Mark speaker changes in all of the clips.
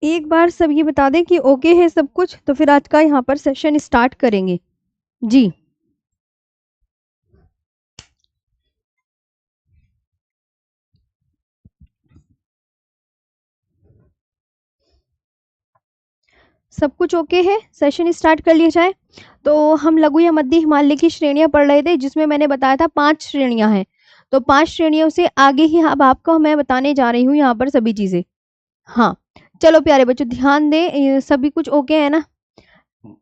Speaker 1: एक बार सब ये बता दें कि ओके है सब कुछ, तो फिर आज का यहाँ पर सेशन स्टार्ट करेंगे। जी। सब कुछ ओके है, सेशन स्टार्ट कर लिया जाए। तो हम लघु या मध्य हिमालय की श्रेणियां पढ़ रहे थे, जिसमें मैंने बताया था 5 श्रेणियां हैं। तो 5 श्रेणियों से आगे ही अब आपको मैं बताने जा रही हूँ यहाँ पर सभी चीजें। हाँ, चलो प्यारे बच्चों ध्यान दें, ये सभी कुछ ओके है ना?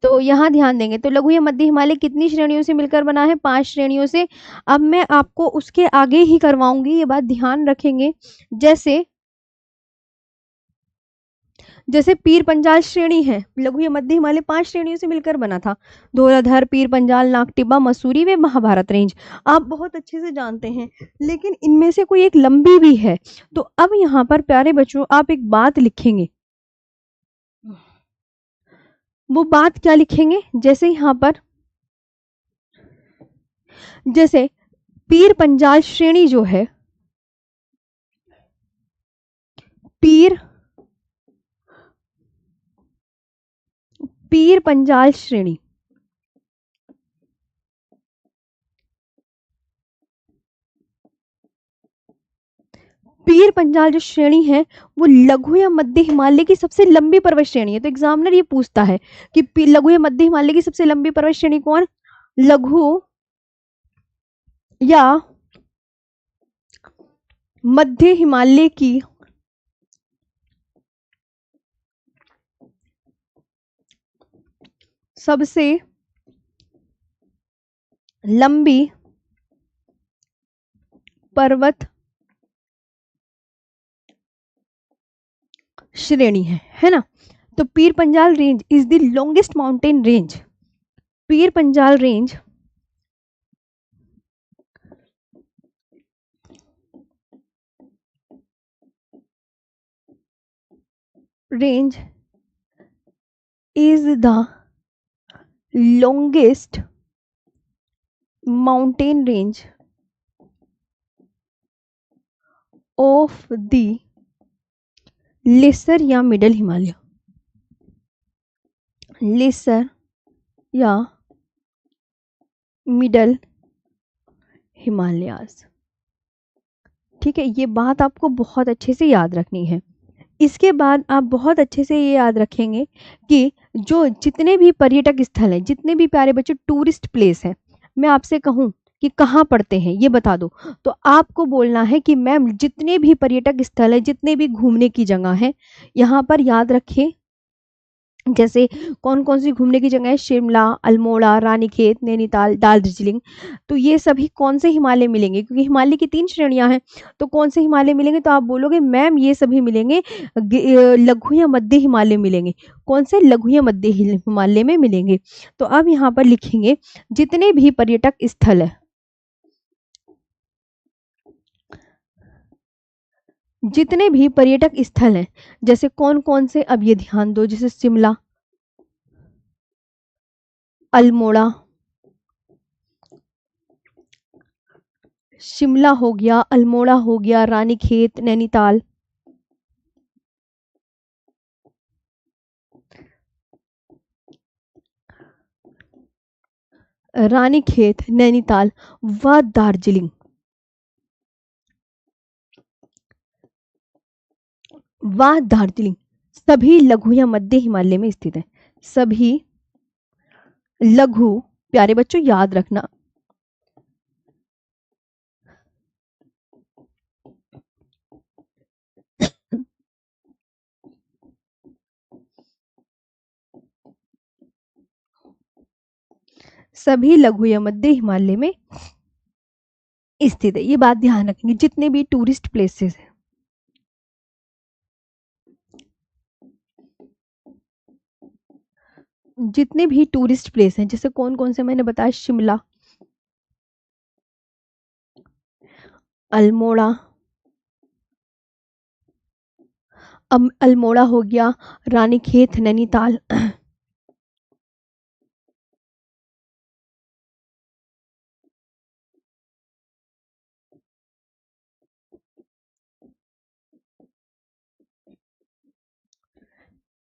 Speaker 1: तो यहाँ ध्यान देंगे, तो लघु या मध्य हिमालय कितनी श्रेणियों से मिलकर बना है? 5 श्रेणियों से। अब मैं आपको उसके आगे ही करवाऊंगी, ये बात ध्यान रखेंगे। जैसे जैसे पीर पंजाल श्रेणी है, लघु या मध्य हिमालय 5 श्रेणियों से मिलकर बना था। धौलाधर, पीर पंजाल, नागटिब्बा, मसूरी व महाभारत रेंज, आप बहुत अच्छे से जानते हैं। लेकिन इनमें से कोई एक लंबी भी है। तो अब यहाँ पर प्यारे बच्चों आप एक बात लिखेंगे। वो बात क्या लिखेंगे? जैसे यहाँ पर, जैसे पीर पंजाल श्रेणी जो है, पीर पीर पंजाल श्रेणी, पीर पंजाल जो श्रेणी है वो लघु या मध्य हिमालय की सबसे लंबी पर्वत श्रेणी है। तो एग्जामिनर ये पूछता है कि लघु या मध्य हिमालय की सबसे लंबी पर्वत श्रेणी कौन? लघु या मध्य हिमालय की सबसे लंबी पर्वत श्रेणी है ना? तो Pir Panjal range is the longest mountain range. Pir Panjal range is the longest mountain range of the lesser या मिडल हिमालय, लेसर या मिडल हिमालयाज। ठीक है, ये बात आपको बहुत अच्छे से याद रखनी है। इसके बाद आप बहुत अच्छे से ये याद रखेंगे कि जो जितने भी पर्यटक स्थल हैं, जितने भी प्यारे बच्चों टूरिस्ट प्लेस हैं, मैं आपसे कहूँ कि कहाँ पड़ते हैं ये बता दो, तो आपको बोलना है कि मैम जितने भी पर्यटक स्थल है, जितने भी घूमने की जगह है, यहाँ पर याद रखें। जैसे कौन कौन सी घूमने की जगह है? शिमला, अल्मोड़ा, रानीखेत, नैनीताल, दार्जिलिंग। तो ये सभी कौन से हिमालय मिलेंगे? क्योंकि हिमालय की 3 श्रेणियां हैं। तो कौन से हिमालय मिलेंगे? तो आप बोलोगे मैम ये सभी मिलेंगे, लघु या मध्य हिमालय मिलेंगे। कौन से? लघु या मध्य हिमालय में मिलेंगे। तो अब यहाँ पर लिखेंगे जितने भी पर्यटक स्थल है, जितने भी पर्यटक स्थल हैं, जैसे कौन कौन से, अब ये ध्यान दो, जैसे शिमला, अल्मोड़ा, शिमला हो गया, अल्मोड़ा हो गया, रानीखेत, नैनीताल, रानीखेत, नैनीताल व दार्जिलिंग, सभी लघु या मध्य हिमालय में स्थित है। सभी लघु, प्यारे बच्चों याद रखना, सभी लघु या मध्य हिमालय में स्थित है। ये बात ध्यान रखेंगे, जितने भी टूरिस्ट प्लेसेस हैं, जितने भी टूरिस्ट प्लेस हैं, जैसे कौन कौन से मैंने बताया, शिमला, अल्मोड़ा, अल्मोड़ा हो गया, Ranikhet, Nainital,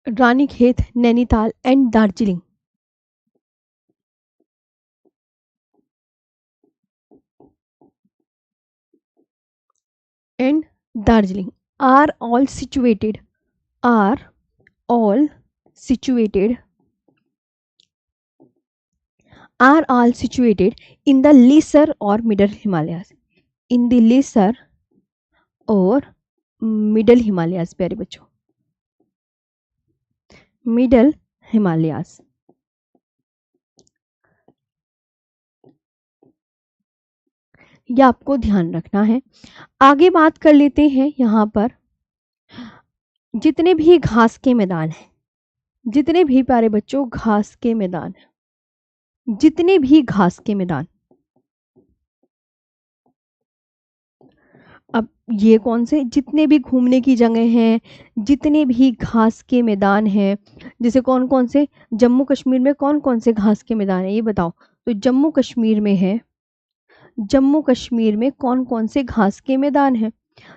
Speaker 1: Ranikhet, Nainital and Darjeeling. And Darjeeling are all situated, are all situated are all situated in the lesser or middle Himalayas, in the lesser or middle Himalayas प्यारे बच्चों, middle Himalayas। ये आपको ध्यान रखना है। आगे बात कर लेते हैं यहाँ पर जितने भी घास के मैदान हैं, जितने भी प्यारे बच्चों घास के मैदान, जितने भी घास के मैदान, अब ये कौन से, जितने भी घूमने की जगह हैं, जितने भी घास के मैदान हैं, जैसे कौन कौन से, जम्मू कश्मीर में कौन कौन से घास के मैदान है ये बताओ। तो जम्मू कश्मीर में है, जम्मू कश्मीर में कौन कौन से घास के मैदान हैं।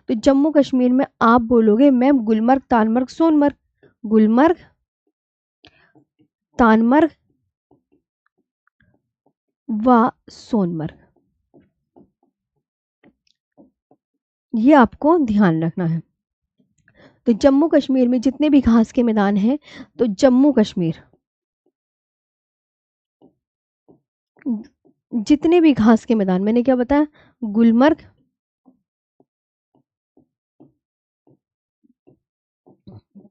Speaker 1: तो जम्मू कश्मीर में आप बोलोगे मैम गुलमर्ग, तानमर्ग, सोनमर्ग, गुलमर्ग, तानमर्ग व सोनमर्ग, ये आपको ध्यान रखना है। तो जम्मू कश्मीर में जितने भी घास के मैदान हैं, तो जम्मू कश्मीर जितने भी घास के मैदान, मैंने क्या बताया, गुलमर्ग,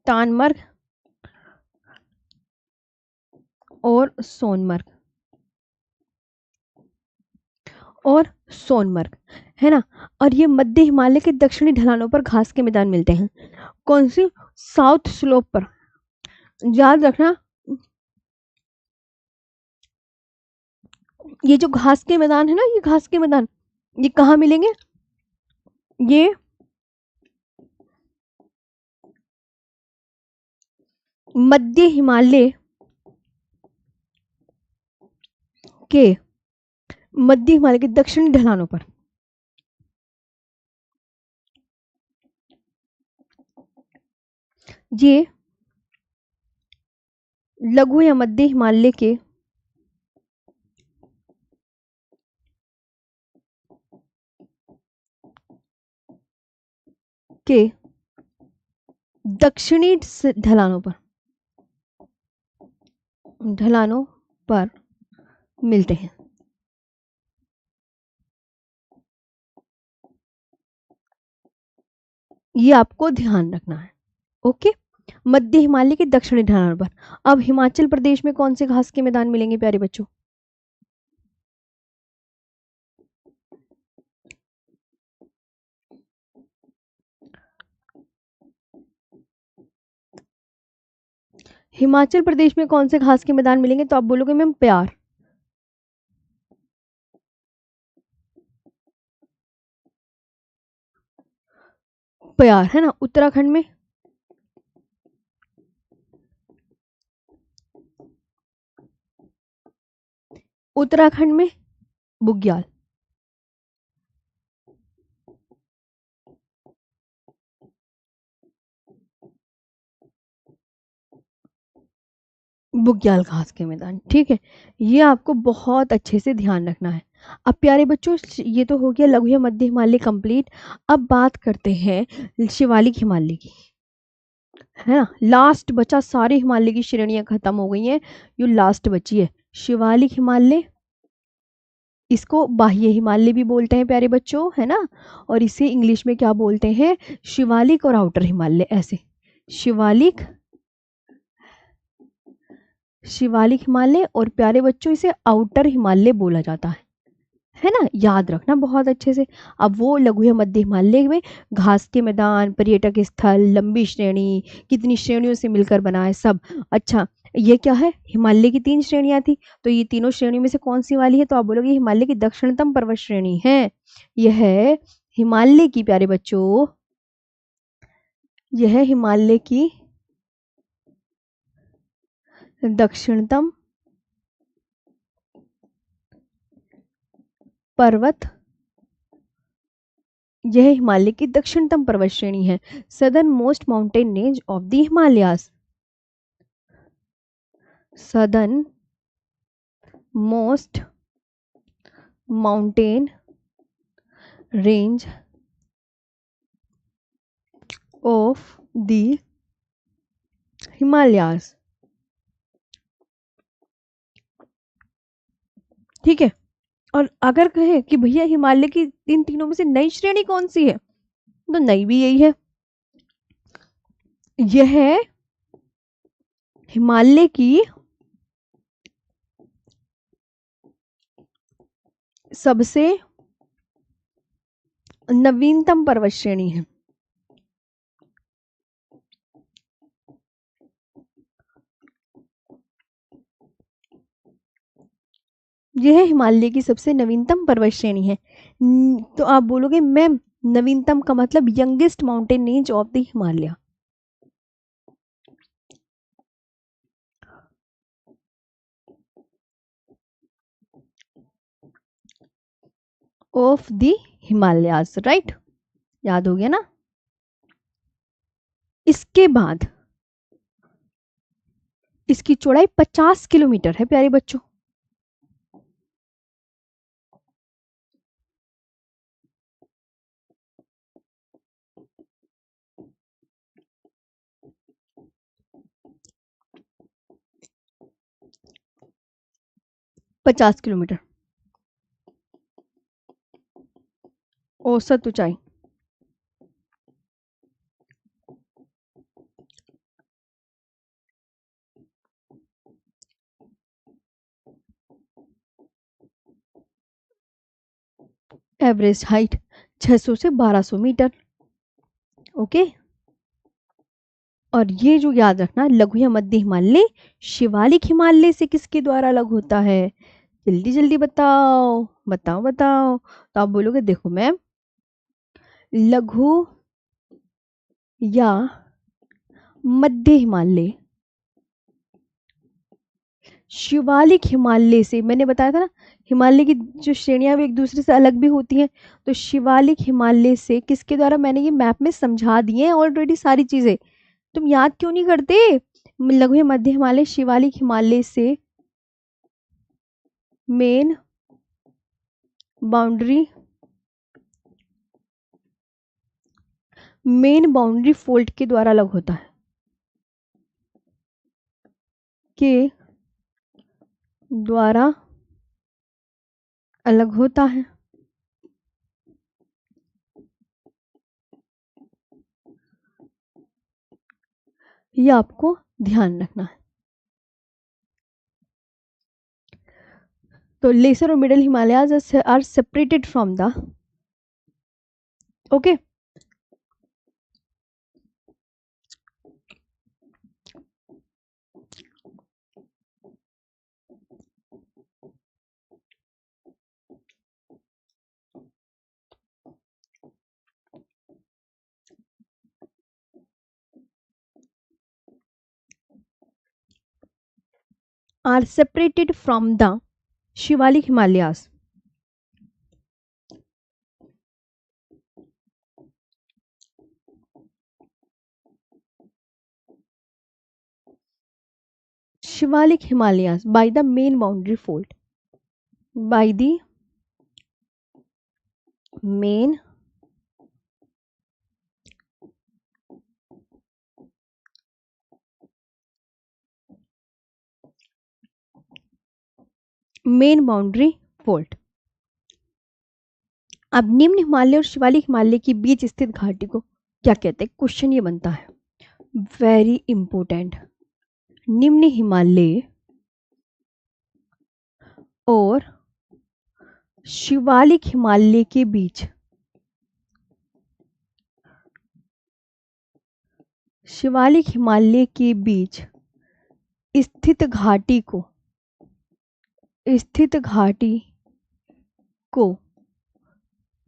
Speaker 1: तानमर्ग और सोनमर्ग, और सोनमर्ग, है ना। और ये मध्य हिमालय के दक्षिणी ढलानों पर घास के मैदान मिलते हैं। कौन सी, साउथ स्लोप पर, याद रखना। ये जो घास के मैदान है ना, ये घास के मैदान ये कहाँ मिलेंगे, ये मध्य हिमालय के, मध्य हिमालय के दक्षिणी ढलानों पर। ये लघु या मध्य हिमालय के दक्षिणी ढलानों पर मिलते हैं। ये आपको ध्यान रखना है। ओके, मध्य हिमालय के दक्षिणी ढलानों पर। अब हिमाचल प्रदेश में कौन से घास के मैदान मिलेंगे प्यारे बच्चों, हिमाचल प्रदेश में कौन से घास के मैदान मिलेंगे, तो आप बोलोगे मैम प्यार, प्यार, है ना। उत्तराखंड में, उत्तराखंड में बुग्याल, बुग्याल घास के मैदान, ठीक है। ये आपको बहुत अच्छे से ध्यान रखना है। अब प्यारे बच्चों ये तो हो गया लघु या मध्य हिमालय कंप्लीट। अब बात करते हैं शिवालिक हिमालय की, है ना। लास्ट बचा, सारी हिमालय की श्रेणियां खत्म हो गई हैं, ये लास्ट बची है शिवालिक हिमालय। इसको बाह्य हिमालय भी बोलते हैं प्यारे बच्चों, है ना। और इसे इंग्लिश में क्या बोलते हैं, शिवालिक और आउटर हिमालय, ऐसे शिवालिक, शिवालिक हिमालय, और प्यारे बच्चों इसे आउटर हिमालय बोला जाता है ना। याद रखना बहुत अच्छे से। अब वो लघु या मध्य हिमालय में घास के मैदान, पर्यटक स्थल, लंबी श्रेणी, कितनी श्रेणियों से मिलकर बना है सब। अच्छा, ये क्या है, हिमालय की 3 श्रेणियां थी, तो ये तीनों श्रेणियों में से कौन सी वाली है, तो आप बोलोगे हिमालय की दक्षिणतम पर्वत श्रेणी है। यह है हिमालय की, प्यारे बच्चों यह है हिमालय की दक्षिणतम पर्वत, यह हिमालय की दक्षिणतम पर्वत श्रेणी है, southern most mountain range of the Himalayas. southern most mountain range of the Himalayas। ठीक है। और अगर कहें कि भैया हिमालय की इन तीनों में से नई श्रेणी कौन सी है, तो नई भी यही है। यह हिमालय की सबसे नवीनतम पर्वत श्रेणी है। यह हिमालय की सबसे नवीनतम पर्वत श्रेणी है। तो आप बोलोगे मैम नवीनतम का मतलब youngest mountain range of the Himalaya. Of the Himalayas, right, याद हो गया ना। इसके बाद इसकी चौड़ाई 50 किलोमीटर है प्यारे बच्चों। पचास किलोमीटर औसत ऊंचाई। एवरेज हाइट 600 से 1200 मीटर। ओके। और ये जो याद रखना, लघु या मध्य हिमालय शिवालिक हिमालय से किसके द्वारा अलग होता है? जल्दी जल्दी बताओ बताओ बताओ। तो आप बोलोगे देखो मैम, लघु या मध्य हिमालय शिवालिक हिमालय से, मैंने बताया था ना हिमालय की जो श्रेणियां भी एक दूसरे से अलग भी होती हैं, तो शिवालिक हिमालय से किसके द्वारा, मैंने ये मैप में समझा दिए हैं ऑलरेडी सारी चीजें, तुम याद क्यों नहीं करते? लघु या मध्य हिमालय शिवालिक हिमालय से मेन बाउंड्री फोल्ड के द्वारा अलग होता है, के द्वारा अलग होता है। ये आपको ध्यान रखना है। तो लेसर और middle Himalayas are separated from the, okay. Are separated from the Shivalik Himalayas. Shivalik Himalayas by the main boundary fold, by the main boundary fold. अब निम्न हिमालय और शिवालिक हिमालय के बीच स्थित घाटी को क्या कहते हैं? क्वेश्चन ये बनता है, वेरी इंपोर्टेंट। निम्न हिमालय और शिवालिक हिमालय के बीच, शिवालिक हिमालय के बीच स्थित घाटी को, स्थित घाटी को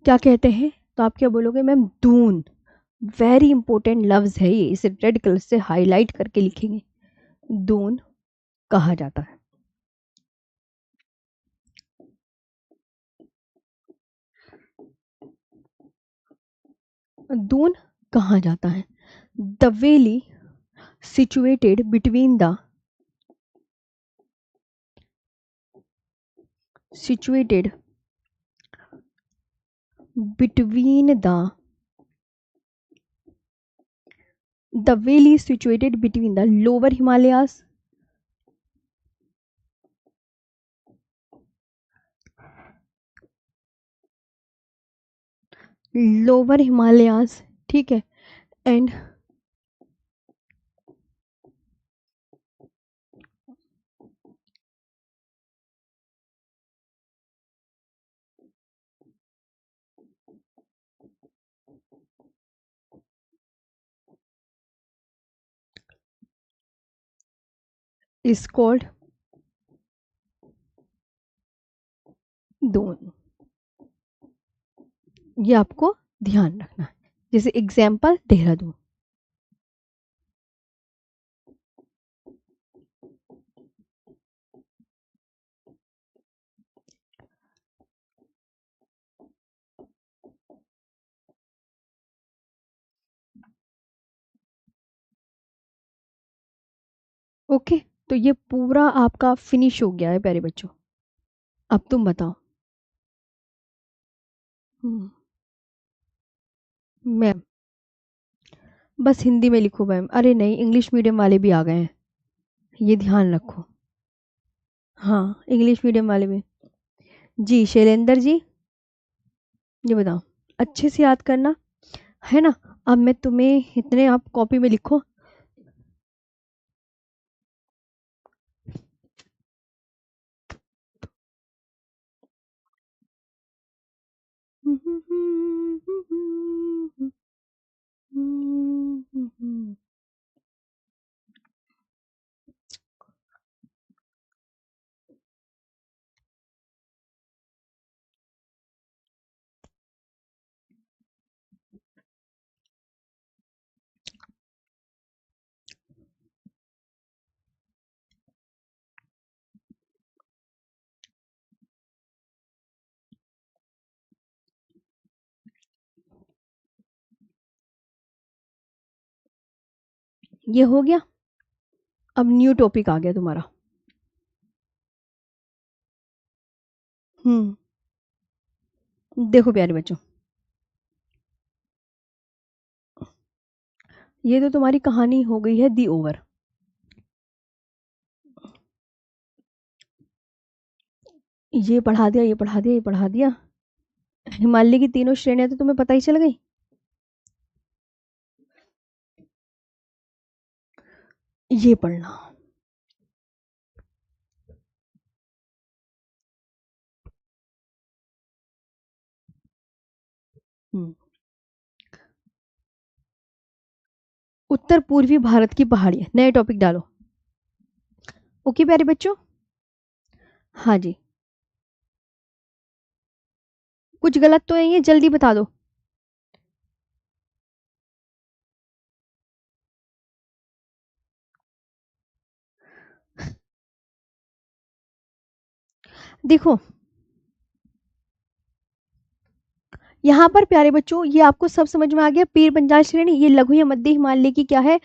Speaker 1: क्या कहते हैं? तो आप क्या बोलोगे मैम? दून। वेरी इंपॉर्टेंट लफ्ज है ये, इसे रेड कलर से हाईलाइट करके लिखेंगे, दून कहा जाता है। दून कहा जाता है। The valley situated between the situated between the valley is situated between the lower Himalayas, ठीक है, एंड is called Don. ये आपको ध्यान रखना है। जैसे एग्जाम्पल देहरादून। ओके, तो ये पूरा आपका फिनिश हो गया है प्यारे बच्चों। अब तुम बताओ। मैम बस हिंदी में लिखो मैम। अरे नहीं, इंग्लिश मीडियम वाले भी आ गए हैं, ये ध्यान रखो। हाँ, इंग्लिश मीडियम वाले भी। जी शैलेंद्र जी, ये बताओ, अच्छे से याद करना है ना। अब मैं तुम्हें इतने, आप कॉपी में लिखो। ये हो गया। अब न्यू टॉपिक आ गया तुम्हारा। देखो प्यारे बच्चों, ये तो तुम्हारी कहानी हो गई है दी ओवर। ये पढ़ा दिया, ये पढ़ा दिया, ये पढ़ा दिया। हिमालय की तीनों श्रेणियां तो तुम्हें पता ही चल गई। ये पढ़ना। हम्म उत्तर पूर्वी भारत की पहाड़ियां, नए टॉपिक डालो। ओके प्यारे बच्चों। हाँ जी, कुछ गलत तो नहीं है, जल्दी बता दो। देखो यहाँ पर प्यारे बच्चों, ये आपको सब समझ में आ गया। पीर पंजाल श्रेणी, ये लघु या मध्य हिमालय की क्या है,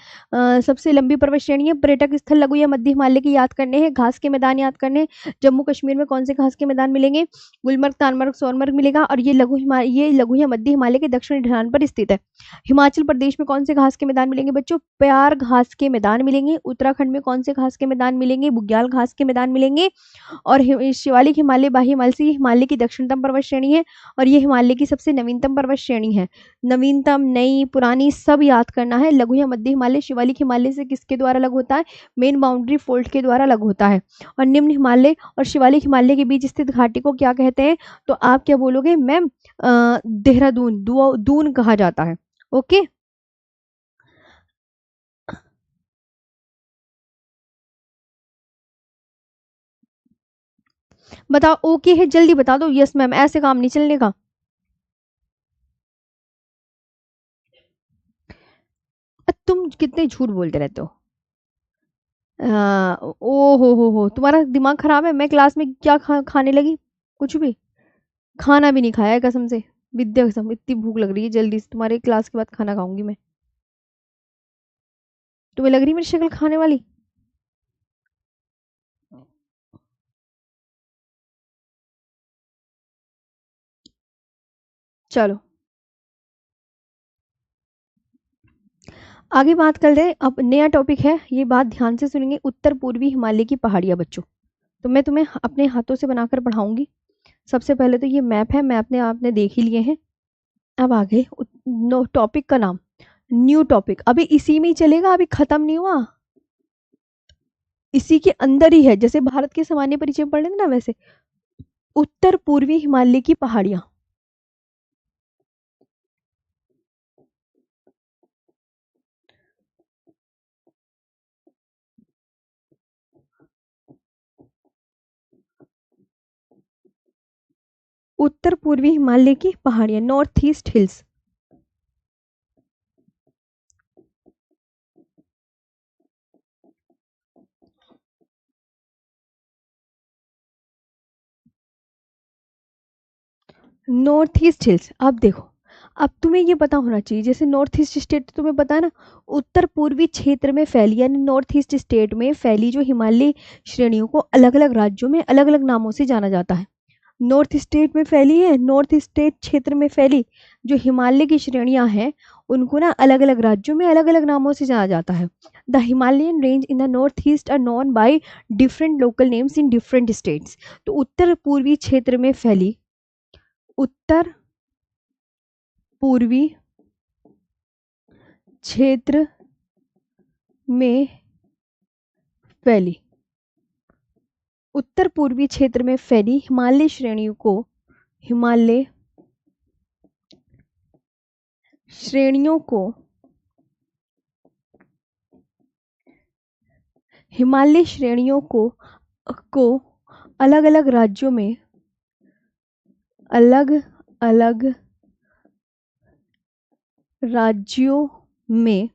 Speaker 1: सबसे लंबी पर्वत श्रेणी है। पर्यटक स्थल लघु या मध्य हिमालय के याद करने हैं। घास के मैदान याद करने हैं। जम्मू कश्मीर में कौन से घास के मैदान मिलेंगे? गुलमर्ग, तानमर्ग, सोनमर्ग मिलेगा। और ये लघु या मध्य हिमालय के दक्षिणी ढलान पर स्थित है। हिमाचल प्रदेश में कौन से घास के मैदान मिलेंगे बच्चों? प्यार घास के मैदान मिलेंगे। उत्तराखंड में कौन से घास के मैदान मिलेंगे? बुग्याल घास के मैदान मिलेंगे। और शिवालिक हिमालय, बाह्य हिमालय से हिमालय की दक्षिणतम पर्वत श्रेणी है। और ये हिमालय की सबसे नवीनतम पर्वत श्रेणी है। नवीनतम, नई, पुरानी सब याद करना है। लघु या मध्य हिमालय शिवालिक हिमालय से किसके द्वारा अलग होता है? मेन बाउंड्री फोल्ड के द्वारा अलग होता है। और निम्न हिमालय और शिवालिक हिमालय के बीच स्थित घाटी को क्या कहते हैं? तो आप क्या बोलोगे मैम? देहरादून, दून कहा जाता है। ओके, बताओ। ओके है, जल्दी बता दो। यस मैम, ऐसे काम नहीं चलने का। तुम कितने झूठ बोलते रहते हो। ओ हो, तुम्हारा दिमाग खराब है। मैं क्लास में क्या खाने लगी? कुछ भी खाना भी नहीं खाया है कसम से। विद्या कसम, इतनी भूख लग रही है, जल्दी से तुम्हारे क्लास के बाद खाना खाऊंगी मैं। तुम्हें लग रही है मेरी शक्ल खाने वाली? चलो आगे बात कर रहे हैं। अब नया टॉपिक है, ये बात ध्यान से सुनेंगे। उत्तर पूर्वी हिमालय की पहाड़ियाँ बच्चों, तो मैं तुम्हें अपने हाथों से बनाकर पढ़ाऊंगी। सबसे पहले तो ये मैप है, मैप ने आपने देख ही लिए हैं। अब आगे टॉपिक का नाम, न्यू टॉपिक, अभी इसी में ही चलेगा, अभी खत्म नहीं हुआ, इसी के अंदर ही है। जैसे भारत के सामान्य परिचय पढ़ रहे थे ना, वैसे उत्तर पूर्वी हिमालय की पहाड़ियां। उत्तर पूर्वी हिमालय की पहाड़ियां, north east hills. North east hills, अब देखो, अब तुम्हें ये पता होना चाहिए, जैसे नॉर्थ ईस्ट स्टेट तुम्हें पता है ना, उत्तर पूर्वी क्षेत्र में फैली, यानी नॉर्थ ईस्ट स्टेट में फैली जो हिमालय श्रेणियों को अलग अलग राज्यों में अलग अलग नामों से जाना जाता है। नॉर्थ स्टेट में फैली है, नॉर्थ स्टेट क्षेत्र में फैली जो हिमालय की श्रेणियां हैं, उनको ना अलग अलग राज्यों में अलग अलग नामों से जाना जाता है। The Himalayan range in the north east are known by different local names in different states. तो उत्तर पूर्वी क्षेत्र में फैली, उत्तर पूर्वी क्षेत्र में फैली, उत्तर पूर्वी क्षेत्र में फैली हिमालय श्रेणियों को, हिमालय श्रेणियों को, हिमालय श्रेणियों को अलग अलग राज्यों में, अलग अलग राज्यों में,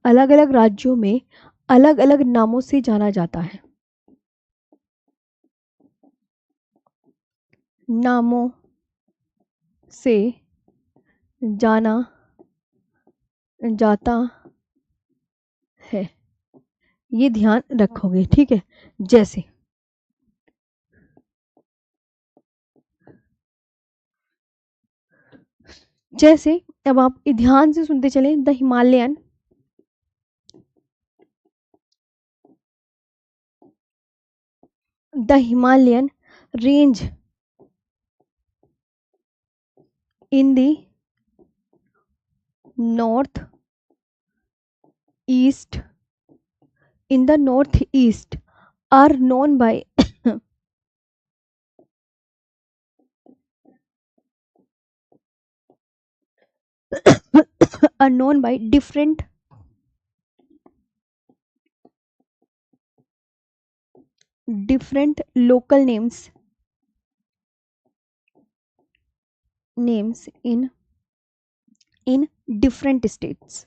Speaker 1: अलग अलग राज्यों में अलग अलग नामों से जाना जाता है, नामों से जाना जाता है। ये ध्यान रखोगे, ठीक है। जैसे जैसे अब आप ध्यान से सुनते चले, the Himalayan range in the north east, in the northeast are known by are known by different local names in different states।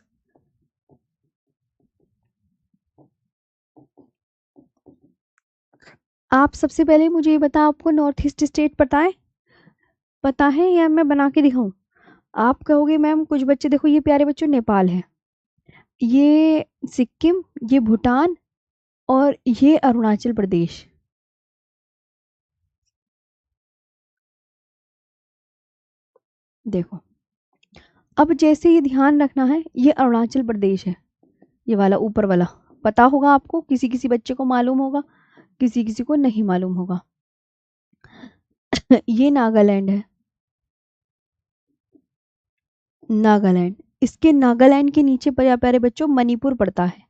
Speaker 1: आप सबसे पहले मुझे ये बता, आपको नॉर्थ ईस्ट स्टेट पता है या मैं बना के दिखाऊं? आप कहोगे मैम कुछ बच्चे, देखो ये प्यारे बच्चों नेपाल है, ये सिक्किम, ये भूटान और ये अरुणाचल प्रदेश। देखो अब जैसे ये ध्यान रखना है, ये अरुणाचल प्रदेश है, ये वाला ऊपर वाला पता होगा आपको, किसी किसी बच्चे को मालूम होगा, किसी किसी को नहीं मालूम होगा। ये नागालैंड है, नागालैंड, इसके नागालैंड के नीचे प्यारे बच्चों मणिपुर पड़ता है,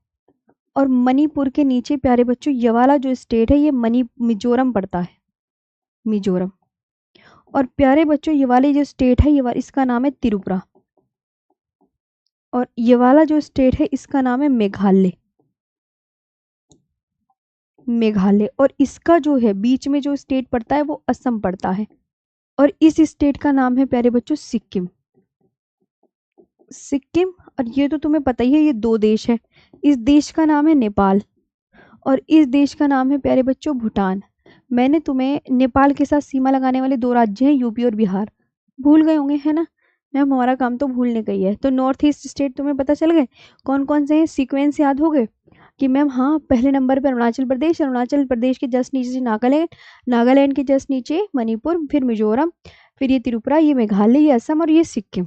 Speaker 1: और मणिपुर के नीचे प्यारे बच्चों ये वाला जो स्टेट है, ये मिजोरम पड़ता है, मिजोरम। और प्यारे बच्चों ये वाली जो स्टेट है, ये इसका नाम है त्रिपुरा, और ये वाला जो स्टेट है इसका नाम है मेघालय, मेघालय। और इसका जो है बीच में जो स्टेट पड़ता है वो असम पड़ता है, और इस स्टेट का नाम है प्यारे बच्चों सिक्किम, सिक्किम। और ये तो तुम्हें पता ही है, ये दो देश है, इस देश का नाम है नेपाल, और इस देश का नाम है प्यारे बच्चों भूटान। मैंने तुम्हें नेपाल के साथ सीमा लगाने वाले दो राज्य हैं, यूपी और बिहार, भूल गए होंगे है ना मैम, हमारा काम तो भूलने का ही है। तो नॉर्थ ईस्ट स्टेट तुम्हें पता चल गए कौन कौन से हैं, सीक्वेंस याद हो गए कि मैम हाँ, पहले नंबर पर अरुणाचल प्रदेश, अरुणाचल प्रदेश के जस्ट नीचे से नागालैंड, नागालैंड के जस्ट नीचे मणिपुर, फिर मिजोरम, फिर ये त्रिपुरा, ये मेघालय, ये असम और ये सिक्किम।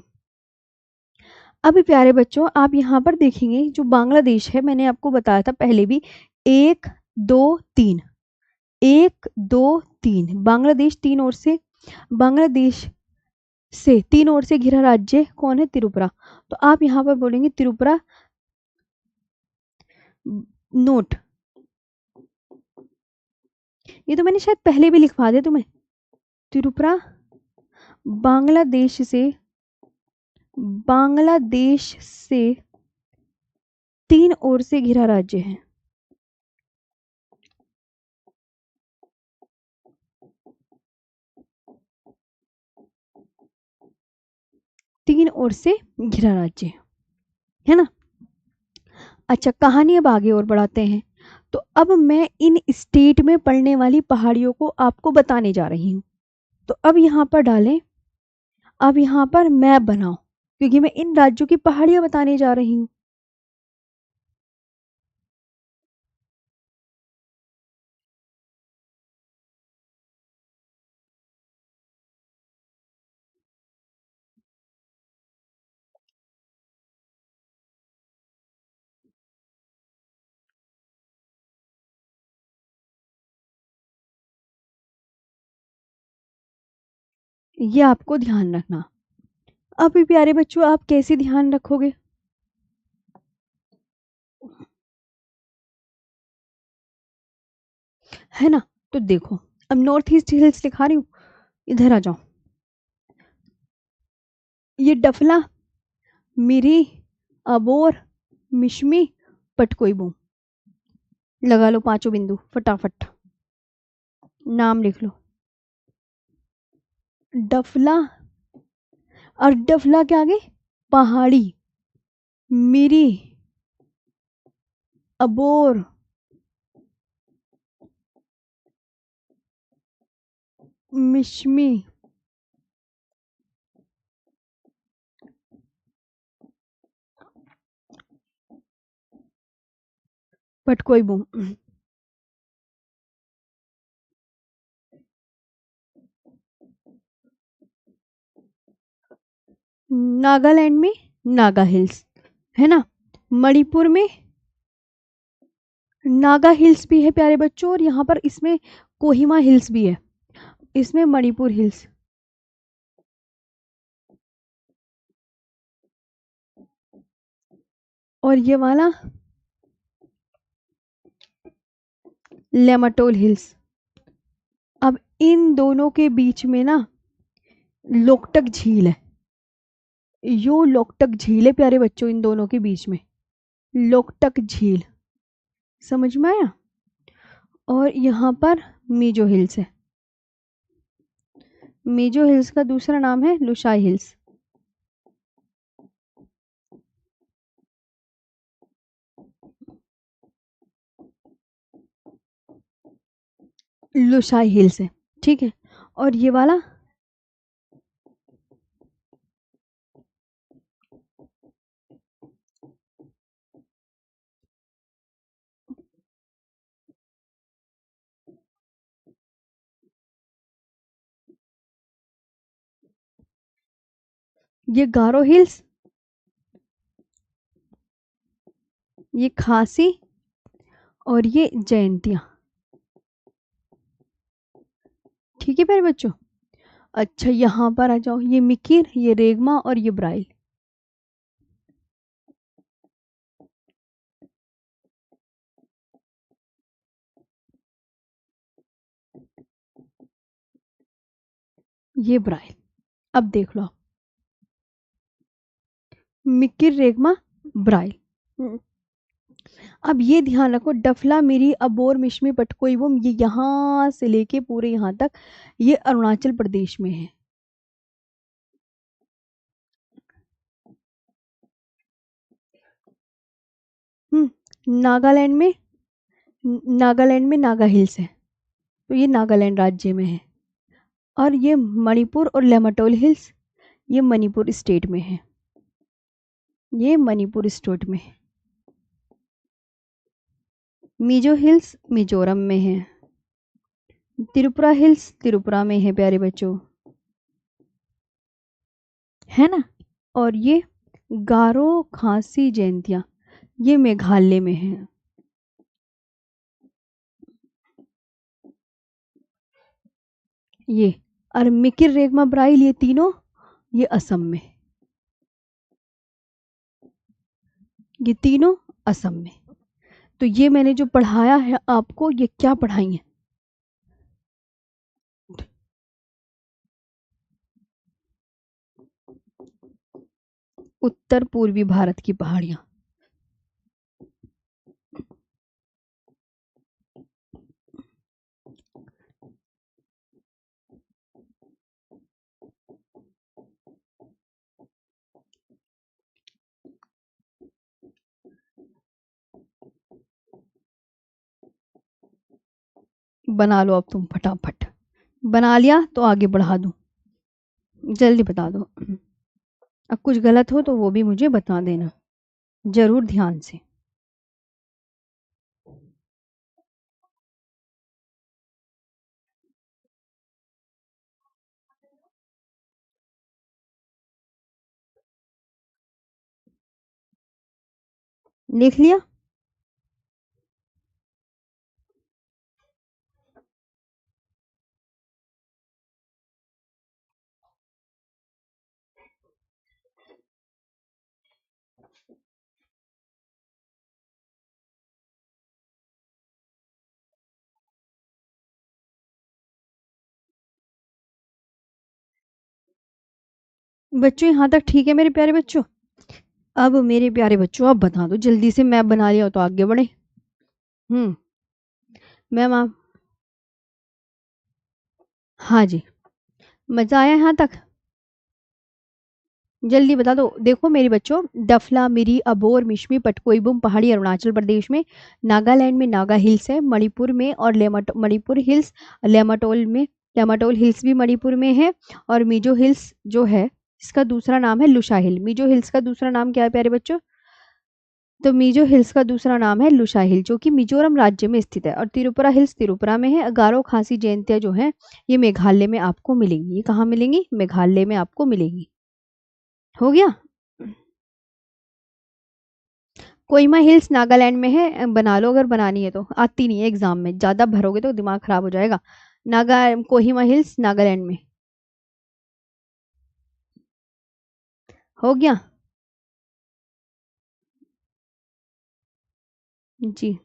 Speaker 1: अभी प्यारे बच्चों आप यहाँ पर देखेंगे जो बांग्लादेश है, मैंने आपको बताया था पहले भी, 1 2 3, 1 2 3 बांग्लादेश, बांग्लादेश से तीन ओर से घिरा राज्य कौन है? त्रिपुरा। तो आप यहाँ पर बोलेंगे त्रिपुरा, नोट, ये तो मैंने शायद पहले भी लिखवा दिया तुम्हें। त्रिपुरा बांग्लादेश से तीन ओर से घिरा राज्य है। तीन ओर से घिरा राज्य है ना। अच्छा, कहानी अब आगे और बढ़ाते हैं। तो अब मैं इन स्टेट में पड़ने वाली पहाड़ियों को आपको बताने जा रही हूँ। तो अब यहाँ पर डालें, अब यहाँ पर मैप बनाओ, क्योंकि मैं इन राज्यों की पहाड़ियां बताने जा रही हूँ। ये आपको ध्यान रखना। अब प्यारे बच्चों आप कैसे ध्यान रखोगे? है ना। तो देखो, अब नॉर्थ ईस्ट हिल्स दिखा रही हूँ, इधर आ जाओ। ये डफला, मिरी, अबोर, मिश्मी, पटकोई, लगा लो पांचों बिंदु फटाफट, नाम लिख लो। डफला, और डफला के आगे पहाड़ी, मिरी, अबोर, मिश्मी, पटकोई। नागालैंड में नागा हिल्स है ना। मणिपुर में नागा हिल्स भी है प्यारे बच्चों, और यहाँ पर इसमें कोहिमा हिल्स भी है, इसमें मणिपुर हिल्स। और ये वाला लेमाटोल हिल्स। अब इन दोनों के बीच में ना लोकटक झील है, यो लोकटक झील है प्यारे बच्चों, इन दोनों के बीच में लोकटक झील, समझ में आया। और यहाँ पर मीजो हिल्स है, मीजो हिल्स का दूसरा नाम है लुशाई हिल्स। लुशाई हिल्स है, ठीक है। और ये वाला ये गारो हिल्स, ये खासी, और ये जयंतिया, ठीक है प्यारे बच्चों। अच्छा यहाँ पर आ जाओ, ये मिकिर, ये रेगमा और ये ब्राइल। ये ब्राइल। अब देख लो, मिकिर, रेगमा, ब्राइल। अब ये ध्यान रखो, डफला, मिरी, अबोर, मिश्मी, पटकोईबुम, ये यहाँ से लेके पूरे यहाँ तक ये अरुणाचल प्रदेश में है। नागालैंड में, नागालैंड में नागा हिल्स है, तो ये नागालैंड राज्य में है। और ये मणिपुर और लेमाटोल हिल्स, ये मणिपुर स्टेट में है, ये मणिपुर स्टेट में है। मिजो हिल्स मिजोरम में है, त्रिपुरा हिल्स त्रिपुरा में है प्यारे बच्चों। है ना। और ये गारो खासी जयंतियाँ, ये मेघालय में है। ये और मिकिर रेगमा ब्राइल, ये तीनों ये असम में, ये तीनों असम में। तो ये मैंने जो पढ़ाया है आपको, ये क्या पढ़ाई है? उत्तर पूर्वी भारत की पहाड़ियां। बना लो अब तुम फटाफट। बना लिया तो आगे बढ़ा दूं, जल्दी बता दो। अब कुछ गलत हो तो वो भी मुझे बता देना, जरूर ध्यान से। लिख लिया? बच्चों यहाँ तक ठीक है मेरे प्यारे बच्चों? अब मेरे प्यारे बच्चों, अब बता दो जल्दी से, मैप बना लिया हो तो आगे बढ़े। हम्म। मैम आप, हाँ जी, मजा आया यहाँ तक? जल्दी बता दो। देखो मेरे बच्चों, डफला, मिरी, अबोर, मिश्मी, पटकोईबुम पहाड़ी अरुणाचल प्रदेश में, नागालैंड में नागा हिल्स है, मणिपुर में, और मणिपुर हिल्स, लेमाटोल में, लेमाटोल हिल्स भी मणिपुर में है। और मिजो हिल्स जो है, इसका दूसरा नाम है लुशा हिल। मिजो हिल्स का दूसरा नाम क्या है प्यारे बच्चों? तो मिजो हिल्स का दूसरा नाम है लुशा हिल, जो कि मिजोरम राज्य में स्थित है। और तिरुपुरा हिल्स त्रिपुरा में है। गारो खासी जयंतियाँ जो है, ये मेघालय में आपको मिलेंगी। ये कहाँ मिलेंगी? मेघालय में आपको मिलेंगी। हो गया? कोहिमा हिल्स नागालैंड में है, बना लो अगर बनानी है तो। आती नहीं है एग्जाम में, ज्यादा भरोगे तो दिमाग खराब हो जाएगा। नागा कोहिमा हिल्स नागालैंड में। हो गया? जी,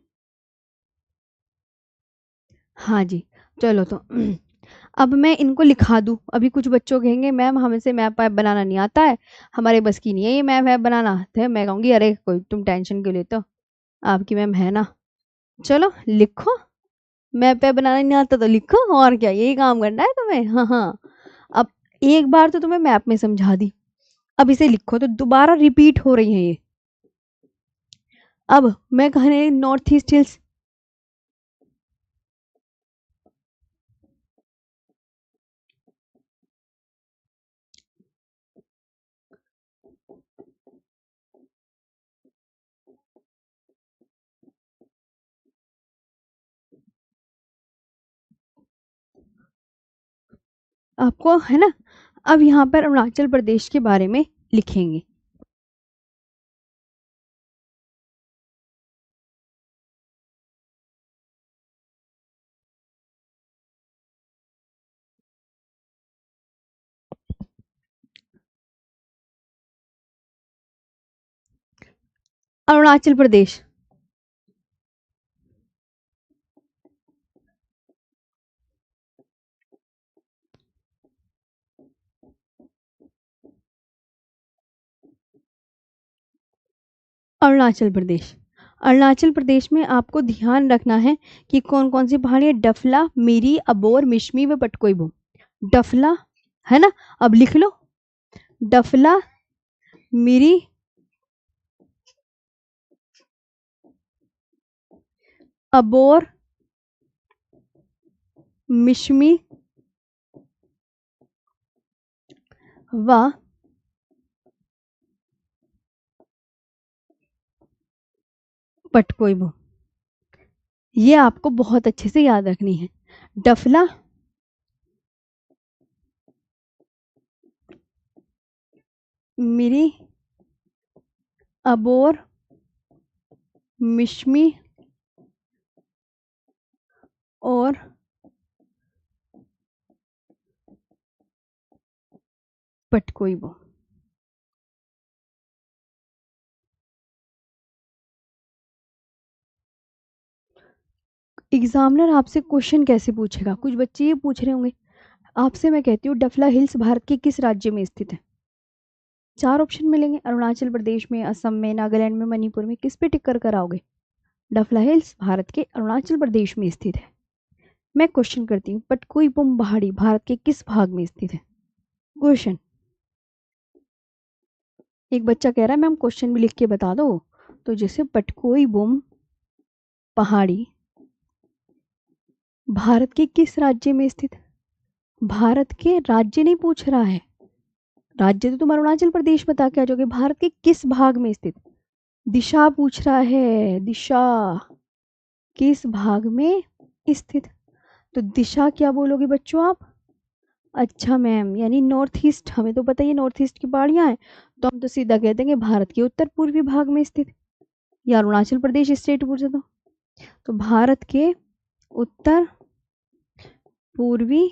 Speaker 1: हाँ जी। चलो तो अब मैं इनको लिखा दूं। अभी कुछ बच्चों कहेंगे मैम हमें से मैप वैप बनाना नहीं आता है, हमारे बस की नहीं है ये मैप वैप बनाना। तो मैं कहूंगी अरे कोई तुम टेंशन क्यों लेते हो, आपकी मैम है ना। चलो लिखो। मैप वैप बनाना नहीं आता तो लिखो, और क्या, यही काम करना है तुम्हें। हाँ हाँ। अब एक बार तो तुम्हें मैप में समझा दी, अब इसे लिखो तो दोबारा रिपीट हो रही है ये। अब मैं कहने नॉर्थ ईस्ट हिल्स। आपको है ना। अब यहाँ पर अरुणाचल प्रदेश के बारे में लिखेंगे। अरुणाचल प्रदेश। अरुणाचल प्रदेश। अरुणाचल प्रदेश में आपको ध्यान रखना है कि कौन कौन सी पहाड़ी है। डफला, मिरी, अबोर, मिश्मी व पटकोईबो। डफला, है ना। अब लिख लो। डफला, मिरी, अबोर, मिश्मी व पटकोईबो। ये आपको बहुत अच्छे से याद रखनी है। डफला, मिरी, अबोर, मिश्मी और पटकोई। एग्जामिनर आपसे क्वेश्चन कैसे पूछेगा? कुछ बच्चे ये पूछ रहे होंगे आपसे। मैं कहती हूँ डफला हिल्स भारत के किस राज्य में स्थित है? चार ऑप्शन मिलेंगे, अरुणाचल प्रदेश में, असम में, नागालैंड में, मणिपुर में। किस पे टिक कर कराओगे? डफला हिल्स भारत के अरुणाचल प्रदेश में स्थित है। मैं क्वेश्चन करती हूँ पटकोई बुम पहाड़ी भारत के किस भाग में स्थित है? क्वेश्चन। एक बच्चा कह रहा है मैम क्वेश्चन भी लिख के बता दो। तो जैसे पटकोई बुम पहाड़ी भारत के किस राज्य में स्थित? भारत के राज्य नहीं पूछ रहा है, राज्य तो तुम अरुणाचल प्रदेश बता के आ जाओगे। भारत के किस भाग में स्थित? दिशा पूछ रहा है, दिशा किस भाग में स्थित। तो दिशा क्या बोलोगे बच्चों आप? अच्छा मैम, यानी नॉर्थ ईस्ट। हमें तो पता ही है नॉर्थ ईस्ट की पहाड़ियां हैं, तो हम तो सीधा कह देंगे भारत के उत्तर पूर्वी भाग में स्थित, या अरुणाचल प्रदेश स्टेट पूछे तो भारत के उत्तर पूर्वी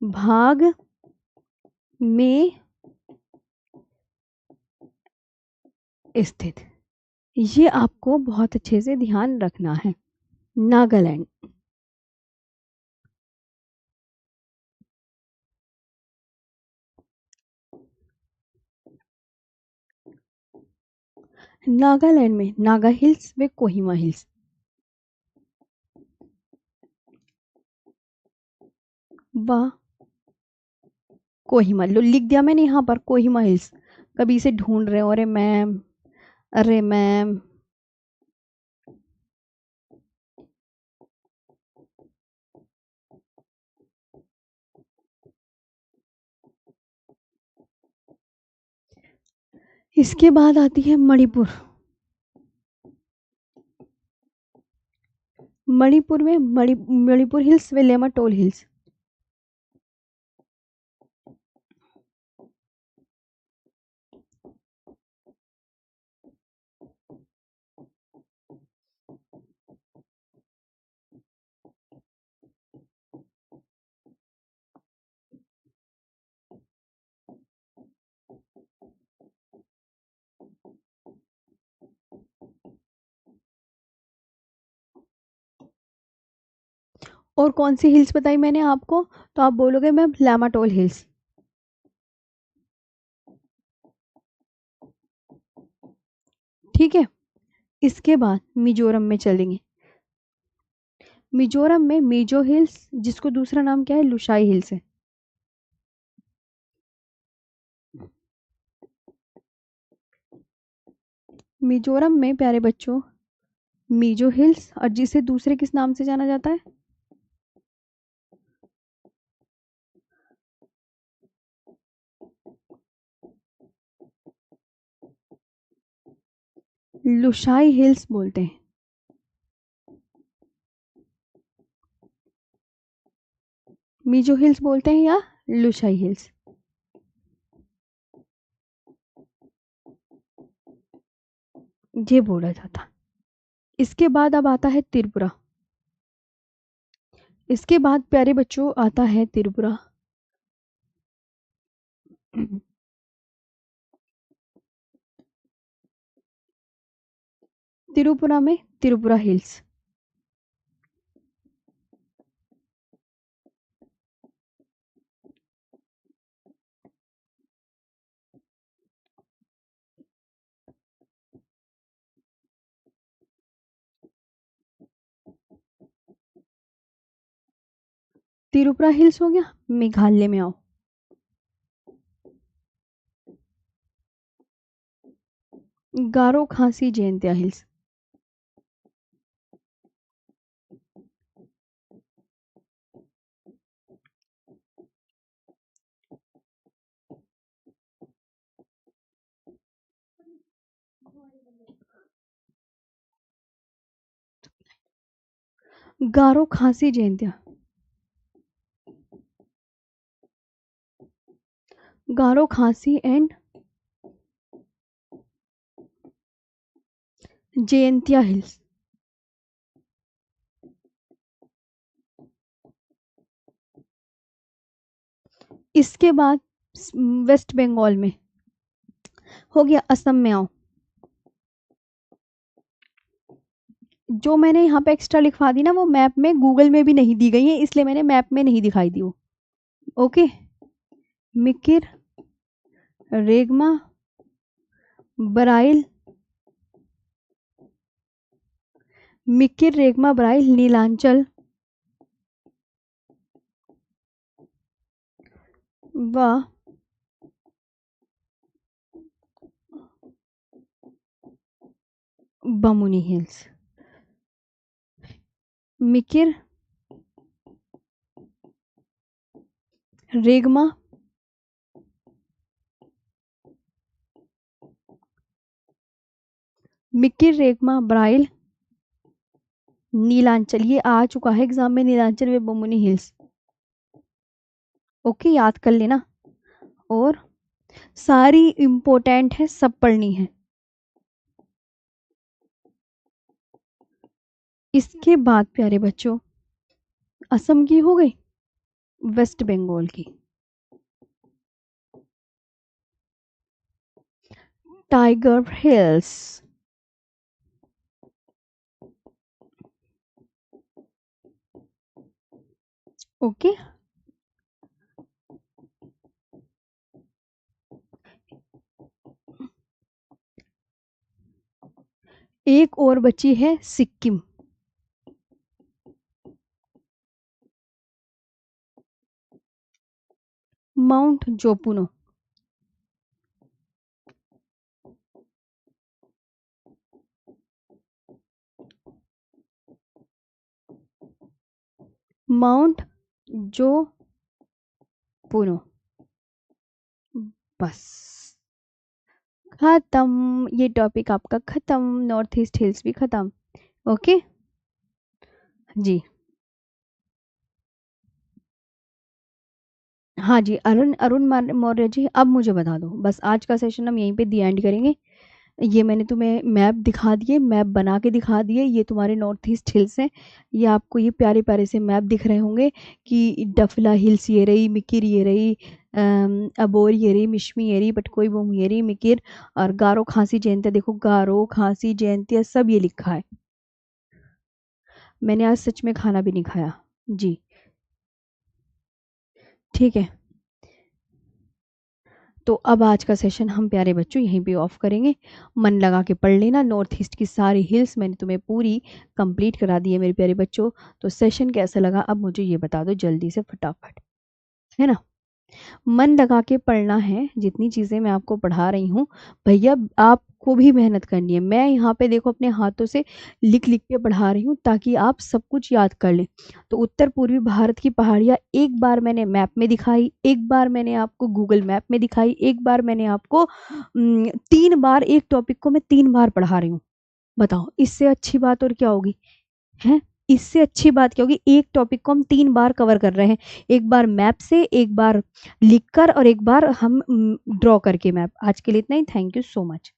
Speaker 1: भाग में स्थित। ये आपको बहुत अच्छे से ध्यान रखना है। नागालैंड। नागालैंड में नागा हिल्स व कोहिमा हिल्स। वाह, कोहिमा लो लिख दिया मैंने यहाँ पर, कोहिमा हिल्स। कभी इसे ढूंढ रहे हो, अरे मैम, अरे मैम। इसके बाद आती है मणिपुर। मणिपुर में मणिपुर हिल्स व लेमाटोल हिल्स। और कौन सी हिल्स बताई मैंने आपको? तो आप बोलोगे मैम लेमाटोल हिल्स। ठीक है। इसके बाद मिजोरम में चलेंगे। मिजोरम में मिजो हिल्स, जिसको दूसरा नाम क्या है, लुशाई हिल्स है। मिजोरम में प्यारे बच्चों मिजो हिल्स, और जिसे दूसरे किस नाम से जाना जाता है? लुशाई हिल्स बोलते हैं। मिजो हिल्स बोलते हैं या लुशाई हिल्स? ये बोला जाता। इसके बाद अब आता है त्रिपुरा। इसके बाद प्यारे बच्चों आता है त्रिपुरा। त्रिपुरा में त्रिपुरा हिल्स। त्रिपुरा हिल्स हो गया। मेघालय में आओ। गारो खासी जयंतिया हिल्स। गारो खासी जयंतिया। गारो खासी एंड जयंतिया हिल्स। इसके बाद वेस्ट बंगाल में हो गया। असम में आओ। जो मैंने यहाँ पे एक्स्ट्रा लिखवा दी ना वो मैप में गूगल में भी नहीं दी गई है, इसलिए मैंने मैप में नहीं दिखाई दी वो। ओके। मिकिर, रेगमा, बराइल, मिकिर, रेगमा, बराइल, नीलांचल व बमुनी हिल्स। मिकिर, रेगमा, मिकिर, रेगमा, बराइल, नीलांचल। ये आ चुका है एग्जाम में, नीलांचल व बमुनी हिल्स। ओके, याद कर लेना। और सारी इंपॉर्टेंट है, सब पढ़नी है। इसके बाद प्यारे बच्चों असम की हो गई, वेस्ट बंगाल की। Tiger hills. ओके। एक और बची है सिक्किम। माउंट जोपुनो। माउंट जोपुनो। बस खत्म, ये टॉपिक आपका खत्म। नॉर्थ ईस्ट हिल्स भी खत्म। ओके जी। हाँ जी, अरुण अरुण मौर्य जी, अब मुझे बता दो, बस आज का सेशन हम यहीं पे दी एंड करेंगे। ये मैंने तुम्हें मैप दिखा दिए, मैप बना के दिखा दिए। ये तुम्हारे नॉर्थ ईस्ट हिल्स हैं। ये आपको ये प्यारे प्यारे से मैप दिख रहे होंगे कि डफला हिल्स ये रही, मिकिर ये रही, अबोर ये रही, मिश्मी ये रही, पटकोई बोम ये रही, मिकिर और गारो खांसी जयंतिया। देखो गारो खांसी जयंतिया सब ये लिखा है। मैंने आज सच में खाना भी नहीं खाया जी। ठीक है, तो अब आज का सेशन हम प्यारे बच्चों यहीं पे ऑफ करेंगे। मन लगा के पढ़ लेना। नॉर्थ ईस्ट की सारी हिल्स मैंने तुम्हें पूरी कंप्लीट करा दी है मेरे प्यारे बच्चों। तो सेशन कैसा लगा अब मुझे ये बता दो जल्दी से फटाफट, है ना। मन लगा के पढ़ना है, जितनी चीज़ें मैं आपको पढ़ा रही हूँ भैया आपको भी मेहनत करनी है। मैं यहाँ पे देखो अपने हाथों से लिख लिख के पढ़ा रही हूँ ताकि आप सब कुछ याद कर लें। तो उत्तर पूर्वी भारत की पहाड़ियाँ एक बार मैंने मैप में दिखाई, एक बार मैंने आपको गूगल मैप में दिखाई, एक बार मैंने आपको 3 बार एक टॉपिक को मैं 3 बार पढ़ा रही हूँ। बताओ इससे अच्छी बात और क्या होगी, है। इससे अच्छी बात क्या होगी, एक टॉपिक को हम 3 बार कवर कर रहे हैं। एक बार मैप से, एक बार लिखकर और एक बार हम ड्रॉ करके मैप। आज के लिए इतना ही। Thank you so much.